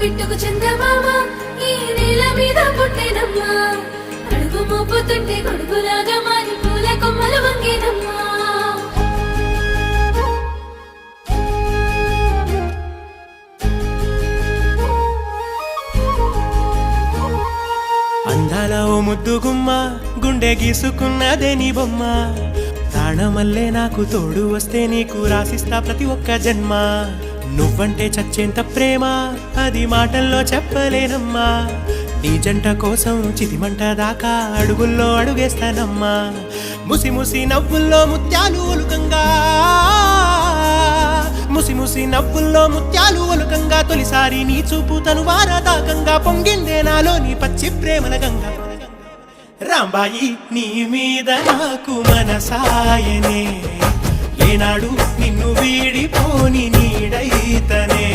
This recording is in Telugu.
పిట్టుకు చందమామ ఈ నేల మీద పుట్టేనమ్మా అడుగు మోపుతుంటే గొడుగులాగా మారి పూల కొమ్మలు వంగేనమ్మా అందాల ఓ ముద్దు గుమ్మ గుండె గీసుకున్నదే నీ బొమ్మ ప్రాణమల్లే నాకు తోడు వస్తే నీకు రాసిస్తా ప్రతి ఒక్క జన్మ నువ్వంటే చచ్చేంత ప్రేమ అది మాటల్లో చెప్పలేనమ్మా నీ జంట కోసం చితిమంట దాకా అడుగుల్లో అడుగేస్తానమ్మా ముసి ముసి నవ్వుల్లో ముత్యాలు ఒలుకంగా ముసి ముసి నవ్వుల్లో ముత్యాలు ఒలుకంగా తొలిసారి నీ చూపు తను వారదాకంగా పొంగిందే నాలో నీ పచ్చి ప్రేమల గంగా రాంబాయి నీ మీద నాకు మనసాయనే ఏనాడు నిన్ను వీడిపోని నీడైతనే